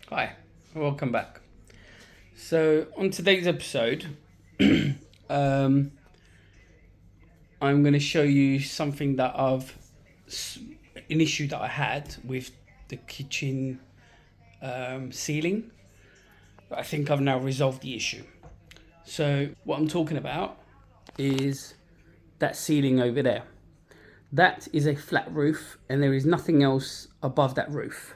Hi, welcome back. So on today's episode, um, I'm going to show you something that an issue that I had with the kitchen ceiling. But I think I've now resolved the issue. So what I'm talking about is that ceiling over there. That is a flat roof, and there is nothing else above that roof.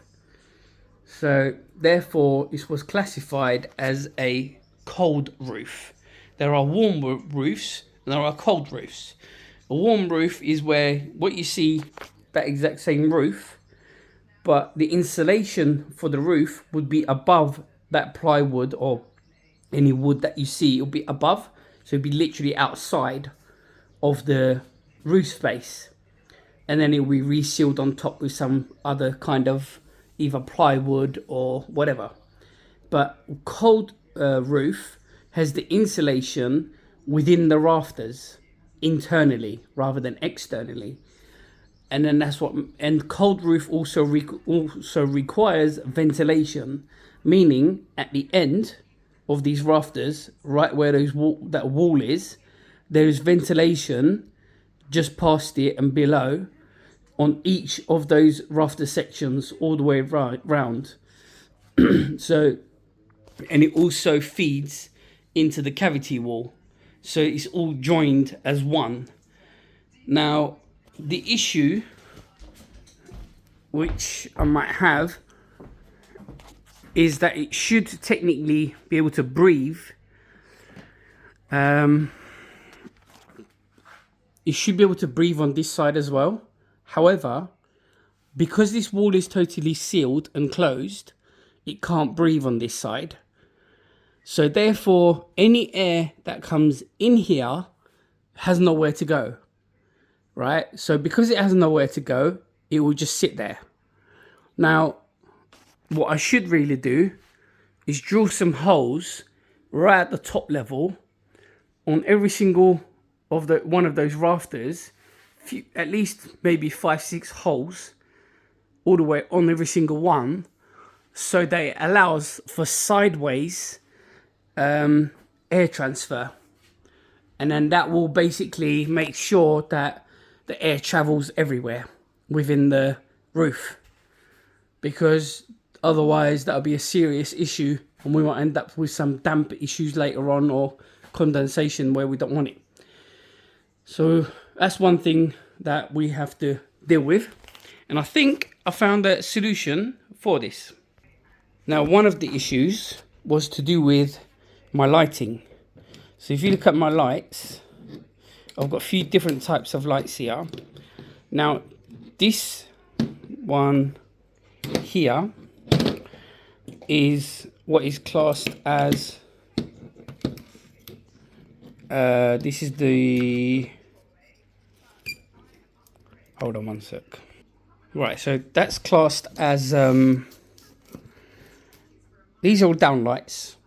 So therefore, this was classified as a cold roof. There are warm roofs and there are cold roofs. A warm roof is where what you see, that exact same roof, but the insulation for the roof would be above that plywood or any wood that you see. It'll be above, so it'll be literally outside of the roof space, and then it will be resealed on top with some other kind of either plywood or whatever. But cold roof has the insulation within the rafters internally rather than externally, and then and cold roof also requires ventilation, meaning at the end of these rafters, right where that wall is, there is ventilation just past it and below on each of those rafter sections all the way round. So, and it also feeds into the cavity wall, so it's all joined as one. Now the issue which I might have is that it should technically be able to breathe. It should be able to breathe on this side as well. However, because this wall is totally sealed and closed, it can't breathe on this side. So therefore, any air that comes in here has nowhere to go, right? So because it has nowhere to go, it will just sit there. Now, what I should really do is drill some holes right at the top level on every single one of those rafters, at least maybe 5-6 holes all the way on every single one, so that it allows for sideways air transfer, and then that will basically make sure that the air travels everywhere within the roof, because otherwise that'll be a serious issue and we might end up with some damp issues later on or condensation where we don't want it. So that's one thing that we have to deal with, and I think I found a solution for this. Now, one of the issues was to do with my lighting. So if you look at my lights, I've got a few different types of lights here. Now this one here is what is classed as this is the, hold on one sec. Right, so that's classed as these are all downlights,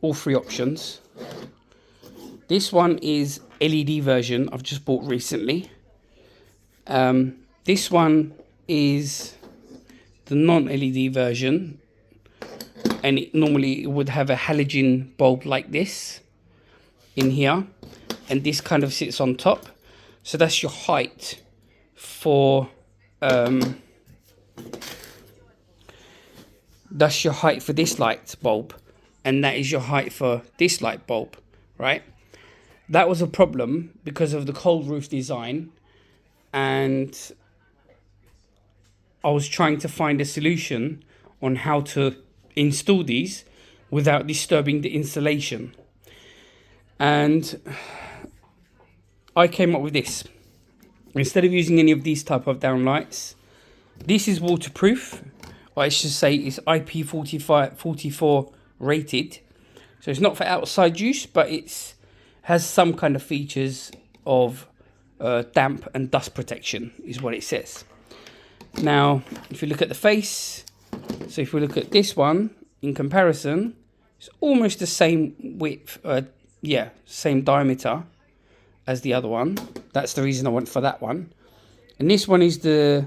all three options. This one is LED version I've just bought recently. This one is the non-LED version, and it normally would have a halogen bulb like this in here, and this kind of sits on top. So that's your height for that's your height for this light bulb, and that is your height for this light bulb, right? That was a problem because of the cold roof design, and I was trying to find a solution on how to install these without disturbing the insulation, and I came up with this. Instead of using any of these type of downlights, this is waterproof, or I should say it's IP44 rated, so it's not for outside use, but it's has some kind of features of damp and dust protection is what it says. Now if you look at the face, so if we look at this one in comparison, it's almost the same width, same diameter as the other one. That's the reason I went for that one. And this one is the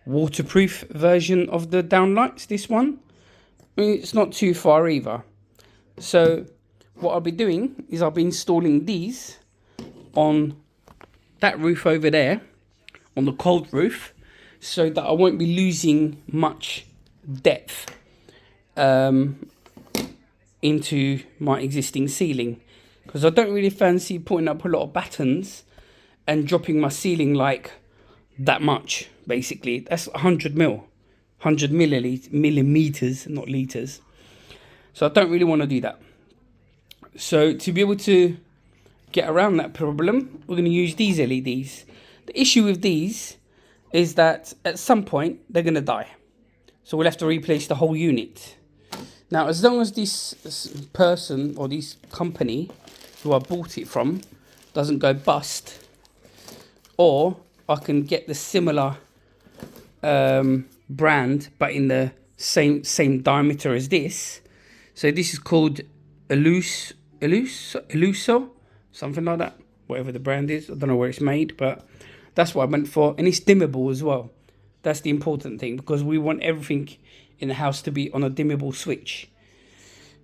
waterproof version of the downlights, this one. I mean, it's not too far either. So what I'll be doing is I'll be installing these on that roof over there, on the cold roof, so that I won't be losing much depth into my existing ceiling, because I don't really fancy putting up a lot of battens and dropping my ceiling like that much. Basically, that's 100 millimeters, not liters. So I don't really want to do that. So to be able to get around that problem, we're going to use these LEDs. The issue with these is that at some point they're going to die, so we'll have to replace the whole unit. Now, as long as this person or this company who I bought it from doesn't go bust, or I can get the similar brand but in the same diameter as this. So this is called Eluso, something like that, whatever the brand is. I don't know where it's made, but that's what I went for. And it's dimmable as well. That's the important thing, because we want everything in the house to be on a dimmable switch.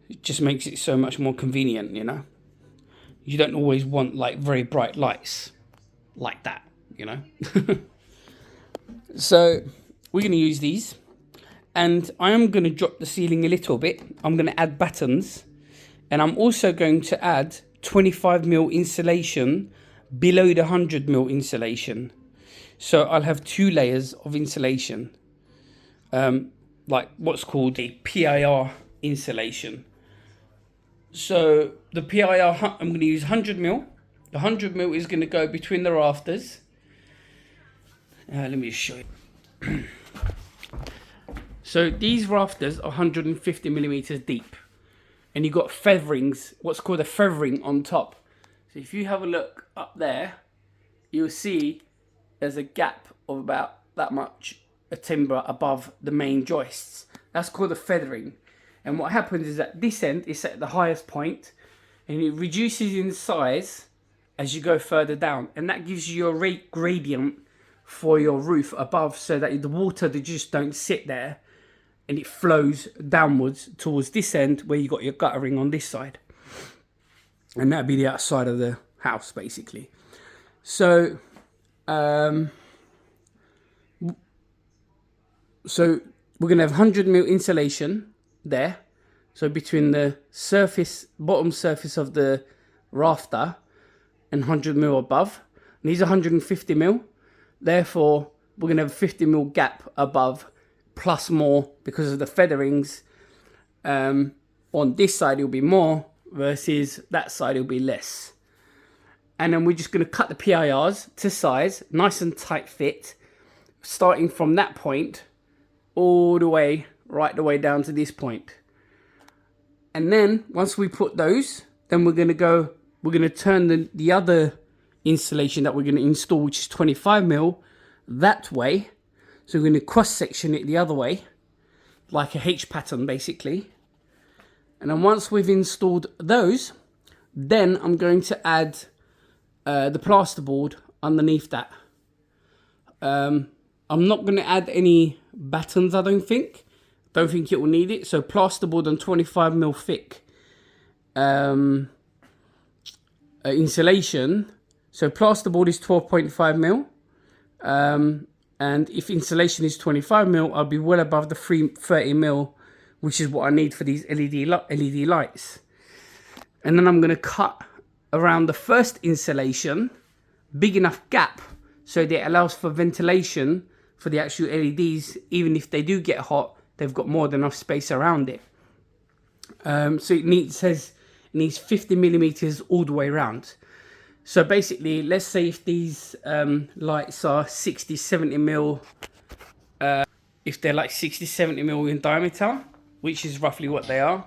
It just makes it so much more convenient, you know. You don't always want like very bright lights like that, you know. So we're going to use these, and I am going to drop the ceiling a little bit. I'm going to add battens, and I'm also going to add 25mm insulation below the 100mm insulation. So I'll have 2 layers of insulation, like what's called a PIR insulation. So the PIR, I'm going to use 100mm. The 100mm is going to go between the rafters. Let me just show you. So these rafters are 150mm deep, and you've got featherings, what's called a feathering on top. So if you have a look up there, you'll see there's a gap of about that much timber above the main joists. That's called a feathering. And what happens is that this end is at the highest point, and it reduces in size as you go further down, and that gives you your rate gradient for your roof above, so that the water just don't sit there and it flows downwards towards this end where you got your guttering on this side, and that'd be the outside of the house basically. So so we're gonna have 100mm insulation there, so between the bottom surface of the rafter and 100mm above. And these are 150mm, therefore we're going to have a 50mm gap above, plus more because of the featherings. On this side it'll be more, versus that side it'll be less. And then we're just going to cut the PIRs to size, nice and tight fit, starting from that point all the way, right the way down to this point. And then once we put those, then we're going to turn the other insulation that we're going to install, which is 25mm, that way. So we're going to cross section it the other way, like a H pattern basically. And then once we've installed those, then I'm going to add the plasterboard underneath that. I'm not going to add any battens, I don't think it will need it. So plasterboard on 25mm thick insulation. So plasterboard is 12.5mm, and if insulation is 25mm, I'll be well above the 30mm, which is what I need for these LED lights. And then I'm going to cut around the first insulation, big enough gap so that it allows for ventilation for the actual LEDs. Even if they do get hot, they've got more than enough space around it. So it says it needs 50mm all the way around. So basically, let's say if these lights are 60-70mm, if they're like 60-70mm in diameter, which is roughly what they are,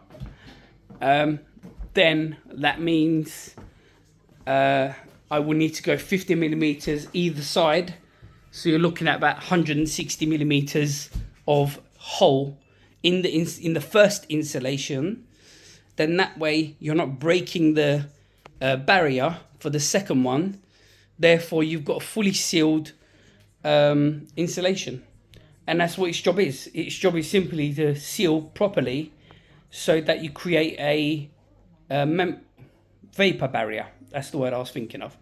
then that means I will need to go 50mm either side. So you're looking at about 160mm of hole in the first insulation. Then that way you're not breaking the barrier for the second one. Therefore you've got a fully sealed insulation. And that's what its job is. Its job is simply to seal properly so that you create a vapor barrier. That's the word I was thinking of.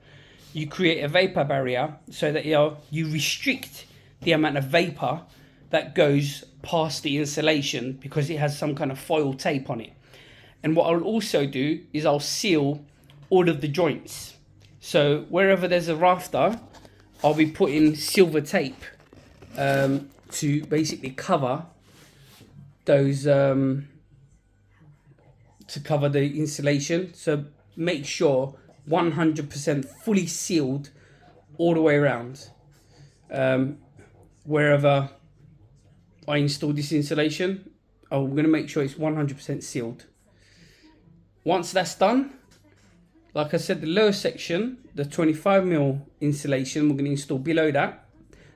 You create a vapor barrier so that you restrict the amount of vapor that goes past the insulation because it has some kind of foil tape on it. And what I'll also do is I'll seal all of the joints. So wherever there's a rafter, I'll be putting silver tape to basically cover those, to cover the insulation. So make sure 100% fully sealed all the way around. Wherever I install this insulation, I'm going to make sure it's 100% sealed. Once that's done, like I said, the lower section, the 25mm insulation, we're going to install below that.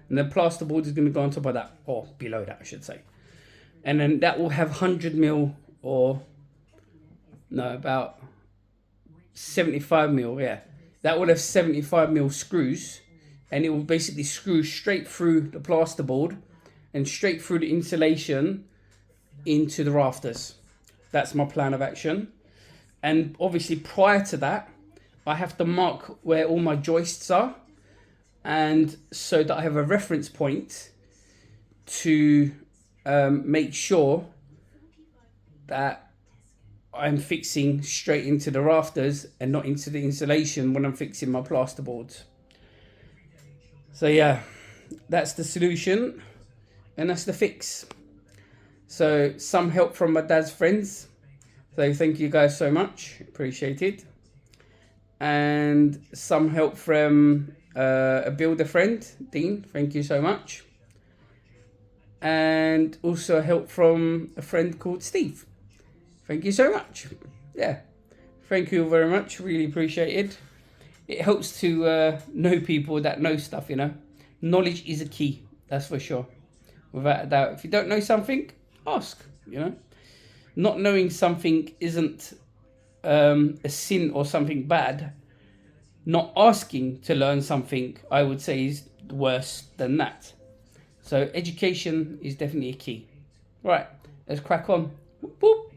And the plasterboard is going to go on top of that, or below that, I should say. And then that will have 100mm or, no, about 75mm, yeah. That will have 75mm screws. And it will basically screw straight through the plasterboard and straight through the insulation into the rafters. That's my plan of action. And obviously prior to that, I have to mark where all my joists are, and so that I have a reference point to make sure that I'm fixing straight into the rafters and not into the insulation when I'm fixing my plasterboards. So yeah, that's the solution and that's the fix. So some help from my dad's friends. So thank you guys so much, appreciate it. And some help from a builder friend, Dean, thank you so much. And also help from a friend called Steve. Thank you so much. Yeah, thank you very much, really appreciate it. It helps to know people that know stuff, you know. Knowledge is a key, that's for sure. Without a doubt, if you don't know something, ask, you know. Not knowing something isn't a sin or something bad. Not asking to learn something, I would say, is worse than that. So education is definitely a key. Right, let's crack on. Whoop, whoop.